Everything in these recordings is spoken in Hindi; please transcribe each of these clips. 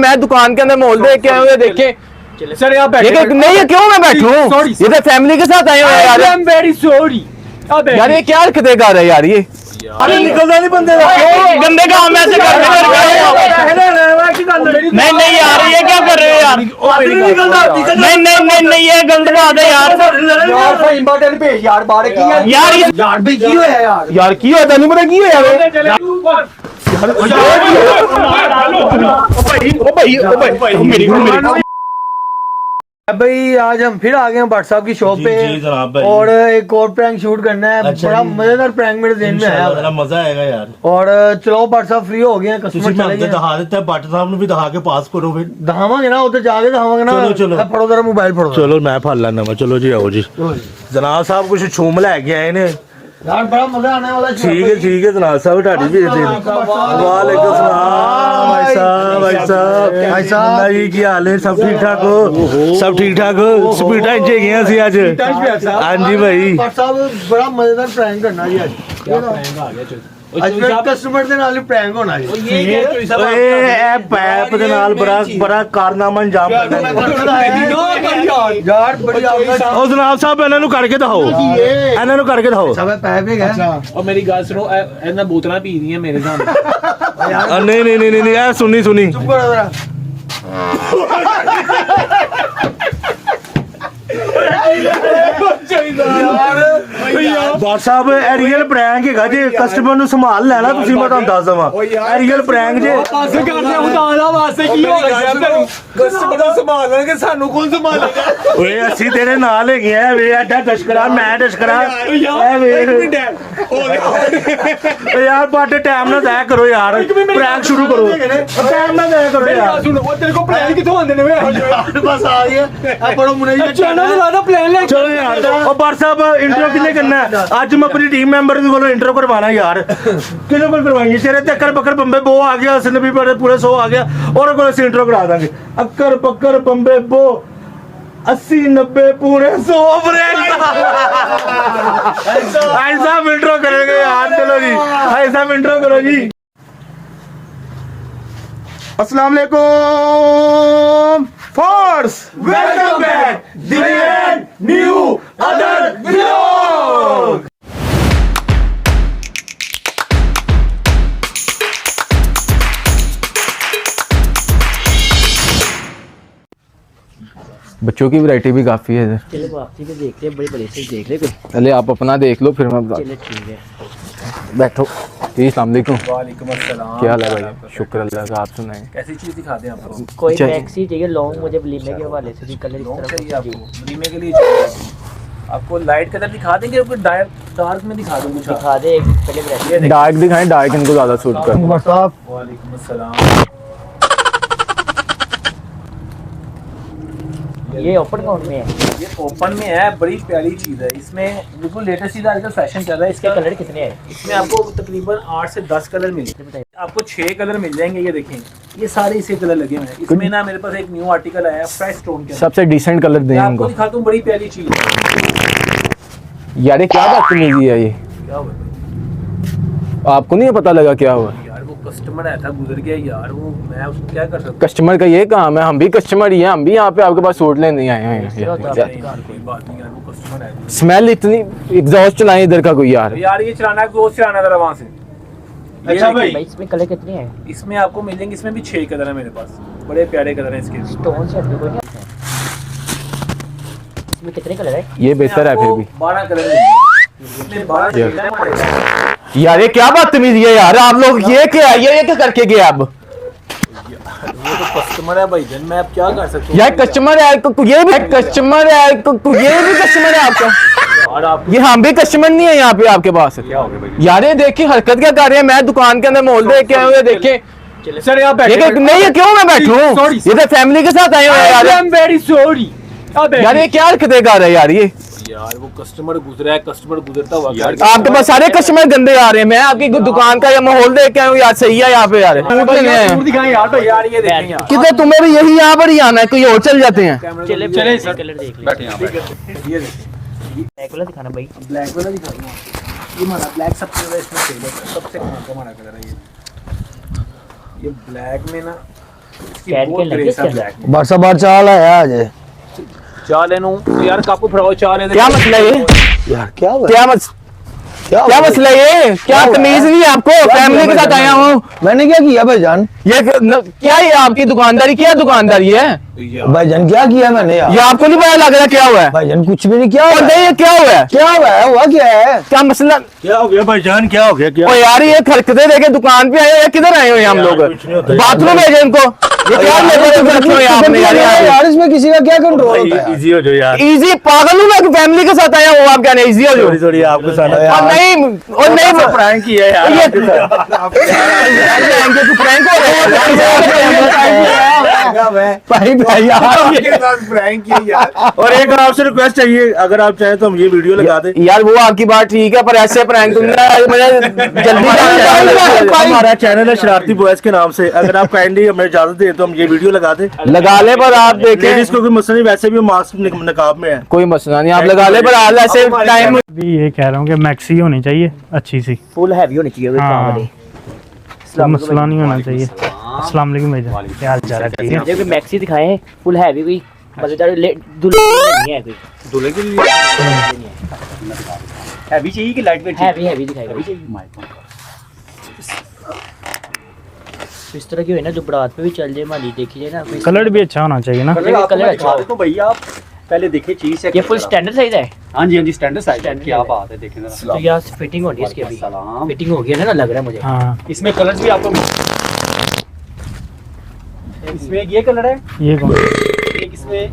मैं दुकान के अंदर मोल देख के आए हुए देखे सर यहाँ बैठे नहीं है क्यों मैं बैठूं? ये तो फैमिली के साथ आए हुए हैं यार। आई एम वेरी सॉरी यार ये क्या हरकतें कर रहे हैं यार ये? अरे निकलता नहीं बंदे का गंदे काम ऐसे कर रहे हैं। नहीं नहीं यार ये क्या कर रहे हो यार? नहीं ये गलत बात है यार। यार इंपॉर्टेंट पे यार बारे की यार भी की होया यार की होता नहीं पता की है यार। मेरी भाई आज हम फिर आ गए हैं भट्ट साहब की शॉप पे और एक और प्रैंक शूट करना है। बड़ा मजेदार प्रैंक मेरे ध्यान में आया, बड़ा मजा आएगा यार। और चलो भट्ट साहब फ्री हो गए हैं, कस्टमर चले गए। दिखा देते हैं भट्ट साहब ने भी दिखा के पास करो फिर दहावांगे ना उधर जाके दहावांगे ना। चलो फड़ो जरा मोबाइल फड़ो। चलो मैं फड़ लेना। चलो जी आओ जी। जनाब साहब कुछ छूम लैके आए ने यार, बड़ा मजा आने वाला है। ठीक है जनाब साहब ढाडी भी वालेकुम सलाम भाई साहब जी की हाल है? सब ठीक ठाक हो? स्पीडा इंचे गए सी आज। हाँ जी भाई भट्ट साहब बड़ा मजेदार प्रैंक करना जी आज। ਅੱਜ ਕਸਟਮਰ ਦੇ ਨਾਲ ਪ੍ਰੈਂਕ ਹੋਣਾ ਜੀ। ਇਹ ਪੈਪ ਦੇ ਨਾਲ ਬੜਾ ਕਾਰਨਾਮਾ ਅੰਜਾਮ ਕਰਦਾ ਯਾਰ ਬੜੀ ਆਵਾਜ਼। ਉਹ ਜਨਾਬ ਸਾਹਿਬ ਇਹਨਾਂ ਨੂੰ ਕਰਕੇ ਦਿਖਾਓ ਸਭ ਪੈਪ ਹੈਗਾ। और मेरी गल सुनो इन्ना बोतलां पी दी मेरे सामने। नहीं ਇਹ ਸੁਣੀ ਚੁੱਪ ਕਰੋ ਜਰਾ। ਬਾਦ ਸਾਹਿਬ ਇਹ ਰੀਅਲ ਪ੍ਰੈਂਕ ਹੈਗਾ ਜੇ ਕਸਟਮਰ ਨੂੰ ਸੰਭਾਲ ਲੈਣਾ ਤੁਸੀਂ। ਮੈਂ ਤੁਹਾਨੂੰ ਦੱਸ ਦਵਾਂ ਇਹ ਰੀਅਲ ਪ੍ਰੈਂਕ ਜੇ। ਪਾਸੇ ਕਰਦੇ ਹੁਦਾਲਾ ਵਾਸਤੇ ਕੀ ਹੋ ਗਿਆ ਤੈਨੂੰ? ਕਸਟਮਰ ਨੂੰ ਸੰਭਾਲ ਲੈਣਗੇ, ਸਾਨੂੰ ਕੌਣ ਸੰਭਾਲੇਗਾ? ਓਏ ਅਸੀਂ ਤੇਰੇ ਨਾਲ ਹੈਗੇ ਆ ਵੇ। ਐਡਾ ਟਸ਼ਕਰਾ ਮੈਂ ਟਸ਼ਕਰਾ ਐ ਵੇ। ਓ ਯਾਰ ਬਟ ਟਾਈਮ ਨਾਲ ਜਾਇਆ ਕਰੋ ਯਾਰ। ਪ੍ਰੈਂਕ ਸ਼ੁਰੂ ਕਰੋ, ਟਾਈਮ ਨਾਲ ਜਾਇਆ ਕਰੋ ਯਾਰ। ਸੁਣ ਉਹ ਤੇਰੇ ਕੋਲ ਪਲਾਨ ਕਿੱਥੋਂ ਆਉਂਦੇ ਨੇ ਵੇ? ਬਸ ਆ ਗਿਆ ਆ ਬੜੋ ਮੁੰਡੇ ਜੀ। ਚੈਨਲ ਦਾ ਪਲਾਨ ਲੈ ਚਲੋ ਯਾਰ। ਉਹ ਬਟ ਸਾਹਿਬ ਇੰਟਰੋ ਕਿੰਨੇ ਕਰਨਾ? ਅੱਜ ਮੈਂ ਆਪਣੀ ਟੀਮ ਮੈਂਬਰ ਦੇ ਕੋਲੋਂ ਇੰਟਰੋ ਕਰਵਾਣਾ ਯਾਰ। ਕਿਹਦੇ ਕੋਲ ਕਰਵਾਈਏ? ਤੇਰੇ ਤੇ ਅੱਕਰ ਬੱਕਰ ਬੰਬੇ ਬੋ ਆ ਗਿਆ, ਉਸਨੇ ਵੀ ਪੂਰੇ 100 ਆ ਗਿਆ। ਉਹਦੇ ਕੋਲ ਅਸੀਂ ਇੰਟਰੋ ਕਰਾ ਦਾਂਗੇ। ਅੱਕਰ ਬੱਕਰ ਬੰਬੇ ਬੋ 80 90 पूरे 100 ऐसा इंट्रो करेंगे यार। चलो जी ऐसा इंट्रो करो जी। अस्सलाम वालेकुम force, welcome back the new other vlog. बच्चों की वैरायटी भी काफी है इधर। चलो वापसी पे देख ले, बड़े से देख ले कोई। पहले आप अपना देख लो फिर मैं चलो ठीक है, बैठो। जी अस्सलाम वालेकुम। वालेकुम अस्सलाम। क्या हाल है भाई? शुक्र अल्लाह का। आप सुनाएं कैसी चीज दिखा दें आपको? कोई टैक्सी चाहिए लॉन्ग, मुझे वलीमे के हवाले से भी कलर चाहिए आपको। वलीमे के लिए आपको लाइट कलर दिखा देंगे, डार्क में दिखा दूं? कुछ दिखा दे पहले। डार्क दिखाएं, डार्क इनको ज्यादा सूट कर। वालेकुम अस्सलाम। ये ओपन काउंट में है? ये ओपन में है, बड़ी प्यारी चीज़ है। इसमें बिल्कुल लेटेस्ट चीज़ आजकल फैशन चल रहा है। इसके कलर कितने हैं? इसमें आपको तकरीबन 8 से 10 कलर मिलेंगे। आपको 6 कलर मिल जाएंगे। ये देखें, ये सारे इसे कलर लगे हुए हैं। इसमें ना मेरे पास एक न्यू आर्टिकल आया है फ्रेश स्टोन के, सबसे डिसेंट कलर दें आपको इनको। दिखाता हूँ, बड़ी प्यारी चीज़ है। यार ये क्या बदतमीजी है ये? क्या हुआ? आपको नहीं पता लगा क्या हुआ? यार वो कस्टमर आया था, गुजर गया यार। वो मैं उसको क्या कर सकता? कस्टमर का ये काम है, हम भी कस्टमर ही हैं। हम भी यहाँ पे आपके पास सूट लेने नहीं आए हैं। कोई बात नहीं यार, वो कस्टमर है। स्मेल इतनी, एग्जॉस्ट चलाएं इधर का कोई यार। यार ये चलाना है, वो चलाना जरा वहाँ से। अच्छा भाई, इसमें कलर कितने हैं? इसमें आपको मिल जाएंगे, इसमें भी 6 कलर है मेरे पास। बड़े प्यारे कलर हैं इसके। स्टोन से कोई नहीं है। इसमें कितने कलर है? ये बेहतर है फिर भी। 12 कलर है। इसमें 12 कलर है। यार ये क्या बदतमीजी है यार? आप लोग ये क्या करके गए? अब वो तो कस्टमर है भाई जन, मैं अब क्या कर सकता हूँ? यार कस्टमर है, ये भी कस्टमर है, ये भी कस्टमर है आपका। और आप ये हम भी कस्टमर नहीं है यहाँ पे आपके पास। क्या हो गया भाई? यार ये देखिए हरकत क्या कर रहे हैं। मैं दुकान के अंदर मोल देख के आए हुए देखे। सर यहाँ बैठे नहीं है क्यों मैं बैठूं? ये तो फैमिली के साथ आए हुए हैं यार। I am very sorry. यार ये क्या हरकतें कर रहे हैं यार ये? यार वो कस्टमर गुजरा है, कस्टमर गुजरता हुआ आपके पास सारे कस्टमर गंदे आ रहे हैं। मैं आपकी दुकान का ये माहौल देख के आया हूँ यार। सही है यहाँ पे यार। दिखाएं यार भाई। यार ये देखें यार। कितने तुम्हें भी यही यहाँ पर ही आना है, कोई और चल जाते हैं? चले कलर देख ले। बैठे यहाँ पे। ये देखें, ब्लैक वाला दिखाना भाई। ब्लैक वाला दिखाऊंगा। ये हमारा ब्लैक सबसे ज़्यादा इसमें सेल है, सबसे कमाल का हमारा कलर है ये ब्लैक में ना कैट के लगे इसके अंदर। बरसा बार चाल आया आज चाल है यार, काकू फड़ाओ चाल है। क्या मसला है ये? यार क्या हुआ? क्या मसला है ये? क्या तमीज नहीं है आपको? फैमिली के साथ आया हूँ। मैंने क्या किया भाईजान? ये क्या है आपकी दुकानदारी? क्या दुकानदारी है भाईजान क्या किया मैंने यार? ये आपको नहीं पता लग रहा क्या हुआ है? भाईजान कुछ भी नहीं। क्या और हुआ नहीं, ये क्या हुआ है? क्या हुआ है? हुआ क्या है? क्या मसला? क्या हो गया भाईजान, क्या हो गया? क्या ओ यार ये हरकतें देखे दुकान पे आए हो, किधर आए हो हम लोग? कुछ नहीं होता। बाथरूम भेजे इनको। ये क्या लेबर रखे हो आप ने यार? यार इसमें किसी का क्या कंट्रोल होता है? इजी हो जाओ यार। इजी पागल हूँ मैं, फैमिली के साथ आया हूँ। आप क्या नहीं इजी हो जाओ? थोड़ी आपको सारा और नहीं प्रैंक किया यार ये आपके साथ। तू प्रैंक हो रहा है भाई यार। और एक आपसे रिक्वेस्ट चाहिए, अगर आप चाहें तो हम ये वीडियो लगा दें। यार वो आपकी बात ठीक है, पर ऐसे प्रैंक मुझे जल्दी हमारा चैनल है शरारती बॉयज के नाम से, अगर आप काइंडली हमें इजाजत दें तो हम ये वीडियो लगा दें। लगा ले, पर आप देखें लेडीज को कोई मसला नहीं, वैसे भी मास्क नकाब में है। कोई मसला नहीं, आप लगा ले, पर आज ऐसे टाइम भी ये कह रहा हूँ कि मैक्सी होनी चाहिए अच्छी सी, फुल हैवी होनी चाहिए कोई काम वाली। कोई मसला नहीं होना चाहिए। अस्सलाम वालेकुम भाईजान, क्या हाल चाल है? ठीक है। मुझे कोई मैक्सी दिखाएं फुल हैवी, कोई मजेदार दुल्हन नहीं है कोई। दूल्हे के लिए हैवी चाहिए कि लाइट वेट? हैवी दिखाएगा। इस तरह की हो ना जो बारात पे भी चल जाए, माली देखी जाए ना कोई कलर भी अच्छा होना चाहिए ना। कलर अच्छा हो। तो भैया आप पहले देखिए चीज से। ये फुल स्टैंडर्ड साइज है। हाँ जी स्टैंडर्ड साइज है। Standard क्या है। बात है, देखें जरा। तो यार फिटिंग होनी है इसकी अभी। सलाम। फिटिंग हो गया ना लग रहा है मुझे। हाँ इसमें कलर्स भी आपको इसमें ये कलर है, ये कौन? एक इसमें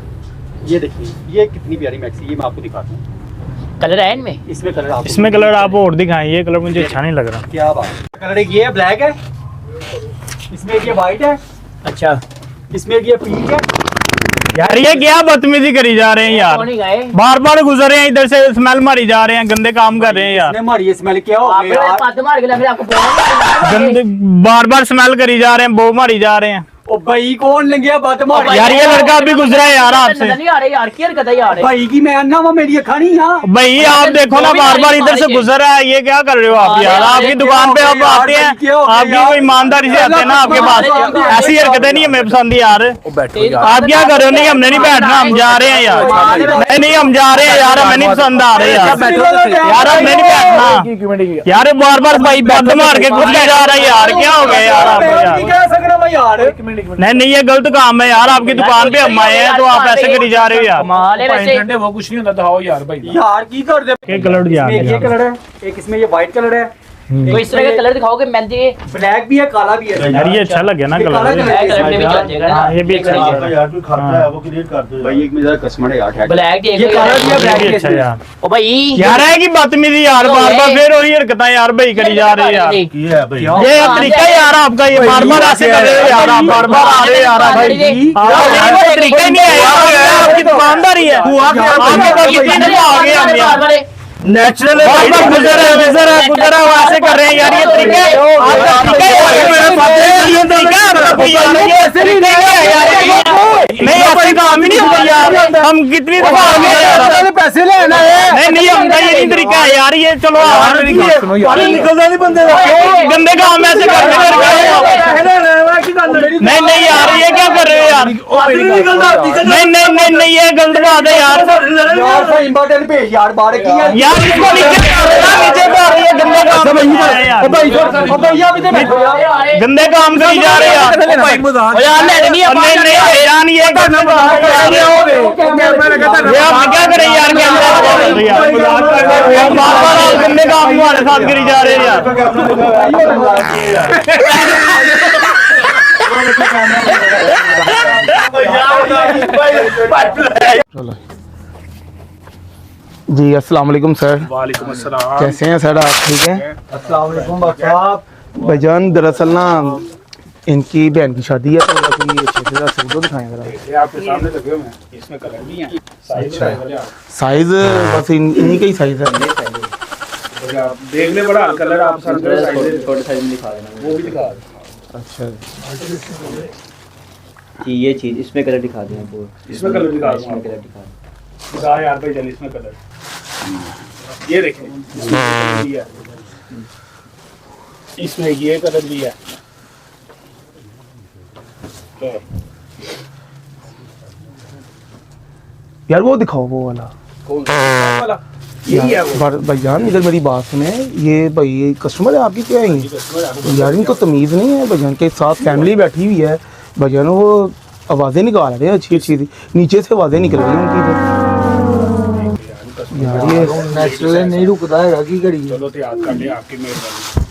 ये देखिए, ये कितनी प्यारी मैक्सी, ये मैं आपको दिखाता हूँ। कलर है इनमें? इसमें कलर आपको इसमें कलर आप और दिखाएं, ये कलर मुझे अच्छा नहीं लग रहा। क्या बात है। कलर एक ये है, ब्लैक है, इसमें एक ये व्हाइट है, अच्छा इसमें एक ये पिंक है। यार ये क्या बदतमीजी करी जा रहे हैं यार, कौन ही गए? बार बार गुजर रहे हैं इधर से, स्मेल मारी जा रहे हैं, गंदे काम कर रहे हैं यार। इसने मारी स्मेल क्या हो आप गया यार। पाद मार के लग रहा है आपको बोलना। गंदे बार बार स्मेल करी जा रहे हैं, बो मारी जा रहे हैं। ओ भाई कौन लग गया बात मार। यार ये लड़का अभी गुजरा है यार आपसे। नहीं आ रहे यार, क्या करता है यार? भाई की मैं अन्ना वो मेरी अखानी यहाँ। भाई आप देखो ना, बार बार इधर से गुजर रहा है, ये क्या कर रहे हो आप यार? आपकी दुकान पे आप आते हैं, आपकी कोई ईमानदारी से आते हैं ना आपके पास, ऐसी हरकतें नहीं हमें पसंद यार। आप क्या कर रहे हो? नहीं हमने नहीं बैठना, हम जा रहे हैं यार। नहीं हम जा रहे हैं यार, हमें नहीं पसंद आ रहे यार। यार हमने नहीं बैठना यार, बार बार भाई बंद मार के गुजर जा रहा है यार, क्या हो गया यार आपको यार? नहीं ये गलत काम है यार, आपकी दुकान पे हम आए हैं तो आप ऐसे करी जा रहे हो यार। कमाल है वैसे। ठंडे वो कुछ नहीं होता, दिखाओ यार भाई। यार की कर दे। ये कलर दिया इसमें ये कलर है, एक इसमें ये व्हाइट कलर है, कोई इस तरह का कलर दिखाओगे मेहंदी? ब्लैक भी है, काला भी है। यार ये अच्छा लगे ना ये काला कलर। कलर ब्लैक कलर में भी चल जाएगा ना? हाँ, ये भी अच्छा लग रहा है। यार कोई खाता है वो क्रिएट कर दो भाई एक मेरा कस्टमर है यार। ब्लैक देख ये लो कलर यार। भी है, ये ब्लैक भी भी अच्छा है। यार। ओ भाई यार है कि बदतमीजी यार, बार बार फिर वही हरकतें यार भाई करी जा रही है यार। ये है भाई। ये तरीका है यार आपका, ये बार बार ऐसे कर रहे हो यार, आप बार बार आ रहे हो यार भाई। ये तरीका ही नहीं है यार, आपकी दुकानदारी है। आपके पास कितनी दफा आ गए हम यार, नेचुरल बार बार गुजर है वैसे कर रहे हैं यार। ये तरीका है आपका, तरीका है ये तरीका है आपका यार, ये ऐसे नहीं है यार। नहीं ऐसे काम ही नहीं होता यार, हम कितनी दफा आ गए यार। पैसे लेना है। नहीं हमका ये नहीं तरीका है यार, ये चलो निकलता नहीं बंदे गंदे काम ऐसे करके नहीं यार, ये क्या कर रहे हो यार? नहीं ये गलत बात है यार। यार इंपॉर्टेंट पेज यार बारे की यार इसको नीचे कर रही है, गंदे काम कर रहे हैं यार। भैया भी तो बैठो यार। गंदे काम करी जा रहे हैं यार। नहीं यार ये करना आप क्या करें यार, गंदे काम हमारे साथ करी जा रहे हैं यार। जी अस्सलाम वालेकुम सर। वालेकुम अस्सलाम। कैसे हैं सर आप? ठीक हैं? अस्सलाम वालेकुम साहब। भाईजान दरअसल ना इनकी बहन की शादी है, तो कोई अच्छे से सूट तो दिखाएं जरा। ये आपके सामने लगे हुए हैं, इसमें कलर भी है, साइज साइज बस इन्हीं का ही साइज है। आप देख ले, बड़ा कलर आप छोटे साइज में दिखा देना। वो भी दिखा। अच्छा ये चीज इसमें कलर दिखा दें आपको। इसमें कलर दिखा दूं इसमें आपको। कलर दिखा दें। दिखा यार भाई जल्दी, इसमें कलर ये देखें, इसमें कलर भी है, इसमें ये कलर भी है, यार वो दिखाओ वो वाला। वाला यही है वो। भाईजान इधर मेरी बात सुने, ये भाई कस्टमर है आपकी क्या है? यार इनको तमीज़ नहीं है, भाईजान के साथ फैमिली बैठी हुई है, भाईजान वो आवाज़ें निकाल रहे हैं अच्छी अच्छी, नीचे से आवाज़ें निकल रही हैं उनकी इधर। यार ये नेचुरल नहीं रुकता है की घड़ी चलो ते याद कर ले आपकी मेहरबानी।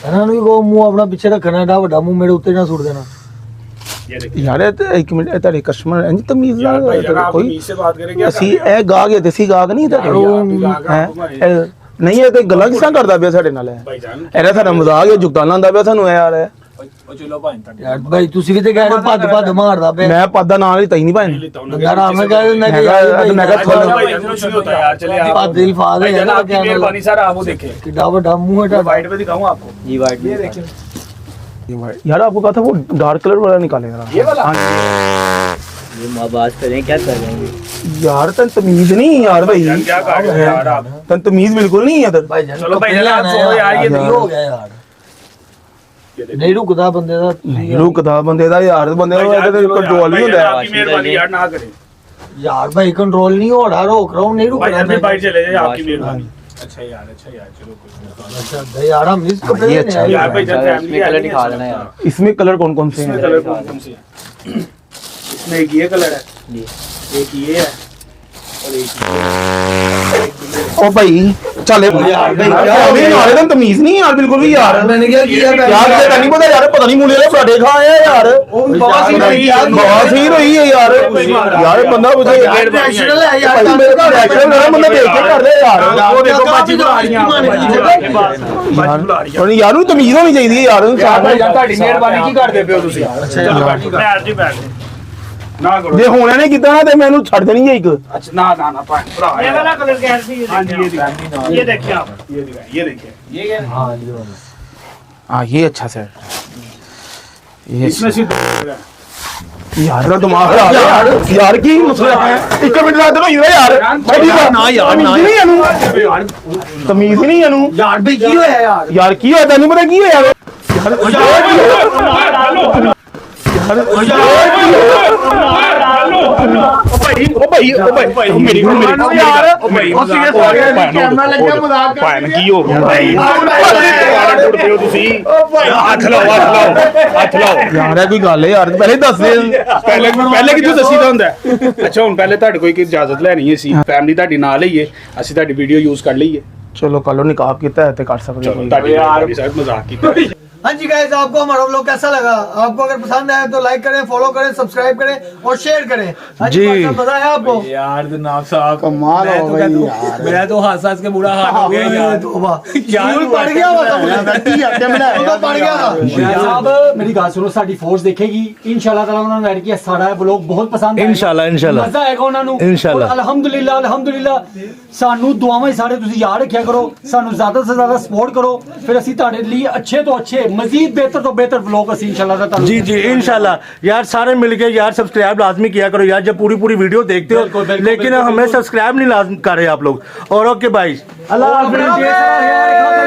ਇਹਨਾਂ ਨੂੰ ਵੀ ਕੋ ਮੂੰਹ ਆਪਣਾ ਪਿੱਛੇ ਰੱਖਣਾ, ਏਡਾ ਵੱਡਾ ਮੂੰਹ ਮੇਰੇ ਉੱਤੇ ਨਾ ਸੁੱਟ ਦੇਣਾ। ये देखिए यार एक मिनट ਤੁਹਾਡੇ ਕਸਟਮਰ ਇੰਜ ਤਮੀਜ਼ यार भाई अगर आप ਕੋਈ तमीज से बात करें क्या ਅਸੀਂ ਇਹ ਗਾਹਕ ਹੈ ਦੇਸੀ ਗਾਹਕ ਨਹੀਂ ਤੁਹਾਡੇ ਹੈਂ? ਨਹੀਂ ਇਹ ਤੇ ਗੱਲਾਂ ਕਿਸ ਤਰ੍ਹਾਂ ਕਰਦਾ ਪਿਆ ਸਾਡੇ ਨਾਲ ਇਹ? भाईजान ਇਹਦਾ ਸਾਡਾ ਮਜ਼ਾਕ ਹੈ, ਜੁਗਤਾਨ ਲਾਉਂਦਾ ਪਿਆ ਸਾਨੂੰ ਇਹ ਯਾਰ ਇਹ। ओ चलो भाई तक ਯਾਰ ਭਾਈ ਤੁਸੀਂ ਵੀ ਤੇ ਕਹਿ ਰਹੇ ਭੱਦ ਭੱਦ ਮਾਰਦਾ ਪਿਆ। ਮੈਂ ਪੱਦਾ ਨਾਲ ਹੀ ਤਈ ਨਹੀਂ ਭਾਈ ਯਾਰ ਆਵੇਂ ਕਹਿ ਦਿੰਦਾ ਕਿ ਯਾਰ ਮੈਂ ਕਿਹਾ चलो भाईजान कुछ नहीं होता यार चलिए आप ਭੱਦ ਦੀ ਫਾਦ ਹੈ भाईजान ਨਾ आपकी मेहरबानी सर आप वो देखें ਕਿੱਡਾ ਵੱਡਾ ਮੂੰਹ ਹੈ ਤੁਹਾਡਾ। वाइट पे दिखाऊं आपको जी वाइट ये देखिए यार आपको कहा था वो डार्क कलर वाला निकाले जरा। ये वाला ये आवाज करें क्या कर रहे हैं यार तन तमीज नहीं है यार भाई, भाईजान क्या कर रहे हो यार आप तन तमीज बिल्कुल नहीं है इधर। ਭਾਈ ਜਾਨ चलो भाईजान आप छोड़ो यार ये ਨਹੀਂ ਹੋ ਗਿਆ ਯਾਰ, ਨਹੀਂ ਰੁਕਦਾ ਬੰਦੇ ਦਾ। ਤੁਸੀਂ रुकदा बंदे दा यार, बंदे दा कंट्रोल नहीं होता आपकी मेहरबानी यार ना करें यार भाई कंट्रोल नहीं हो रहा, रोक रहा हूँ, नहीं रुक भाईजान भी रहा। बाइट चले जाए आपकी मेहरबानी। अच्छा यार चलो कुछ अच्छा यार हम इस कपड़े ये लेने अच्छा आए। यार भाईजान फैमिली इसमें कलर दिखा देना यार। इसमें कलर कौन कौन से इसमें हैं? कलर कौन से हैं? इसमें एक ये कलर है, जी एक ये है और एक ओ भाई चले यार भाई यार तन तमीज नहीं है यार बिल्कुल भी यार। मैंने क्या किया यार ये नहीं पता यार, पता नहीं मुंडे ने पराठे खाए हैं यार, बहुत ही रही है यार। यार बंदा मुझे नेचुरल है यार, भाई मेरे का नेचुरल है, बंदा देख के कर दे यार। वो देखो बाजी बुला रही हैं आप, बाजी बुला रही हैं, बाजी बुला रही हैं। और यार तमीज होनी चाहिए यार। यार भाईजान ਤੁਹਾਡੀ ਮਿਹਰਬਾਨੀ ਕੀ ਕਰਦੇ ਪਿਓ ਤੁਸੀਂ? ਚਲੋ ਬੈਠ ਜੀ ਬੈਠ ਜੀ ਨਾ ਕਰੋ ਜੇ ਹੁਣ ਇਹਨੇ ਕੀਤਾ ਨਾ ਤੇ ਮੈਨੂੰ ਛੱਡ ਦੇਣੀ ਹੈ ਇੱਕ। अच्छा ना ना ना भरा ये वाला कलर कैसे हाँ जी ये देखिए आप ये देखिए ये हाँ ये वाला। हाँ ये अच्छा सर, ये इसमें से यार ना दिमाग खराब है यार। यार की मसला है, एक मिनट ला दो यार ना यार ना तमीज नहीं है यार भाई की होया यार? यार की होया तैਨੂੰ पता की होया यार कोई गल है यार, पहले दस दे ਪਹਿਲੇ ਕਿਦੋਂ ਦੱਸੀਦਾ ਹੁੰਦਾ ਅੱਛਾ ਹੁਣ ਪਹਿਲੇ ਤੁਹਾਡੇ ਕੋਈ ਇਜਾਜ਼ਤ ਲੈਣੀ ਹੈ ਸੀ ਫੈਮਿਲੀ ਤੁਹਾਡੀ ਨਾਲ ਲਈਏ ਅਸੀਂ ਤੁਹਾਡੀ ਵੀਡੀਓ ਯੂਜ਼ ਕਰ ਲਈਏ चलो कलो निकाह किया है तो कर सकते ਚਲੋ हो। ਤੁਹਾਡੀ ਯਾਰ ਸਾਹਿਬ ਮਜ਼ਾਕ ਕੀਤਾ हाँ जी गाइस, आपको हमारा व्लॉग कैसा लगा? आपको अगर पसंद आया तो लाइक करें, फॉलो करें, सब्सक्राइब करें और शेयर करें। हाँ जी भाई साहब, मजा आया आपको? यार जनाब साहब कमाल हो गई यार। मेरा तो हंस हंस के बुरा हाल हो गया यार। तौबा, यार स्कूल पढ़ गया हुआ था मुझे। तो पढ़ गया था। साहब मेरी बात सुनो, साडी फोर्स देखेगी इंशाल्लाह ताला। उन्होंने मैंने किया सारा ब्लॉग बहुत पसंद आया इंशाल्लाह मजा आएगा उन्होंने इंशाल्लाह। अल्हम्दुलिल्लाह अल्हम्दुलिल्लाह सानू दुआवां सारे तुसी याद रखिया करो, सानू ज्यादा से ज्यादा सपोर्ट करो, फिर ਅਸੀਂ ਤੁਹਾਡੇ ਲਈ अच्छे तो अच्छे मजीद बेहतर तो बेहतर व्लॉग ਅਸੀਂ इंशाल्लाह ताला। जी जी इंशाल्लाह यार, सारे मिलके यार सब्सक्राइब लाजमी किया करो यार, जब पूरी पूरी वीडियो देखते हो। बिल्कुल, बिल्कुल, लेकिन बिल्कुल, हमें सब्सक्राइब नहीं लाजम कर रहे आप लोग। और ओके भाई अल्लाह हाफ़िज़।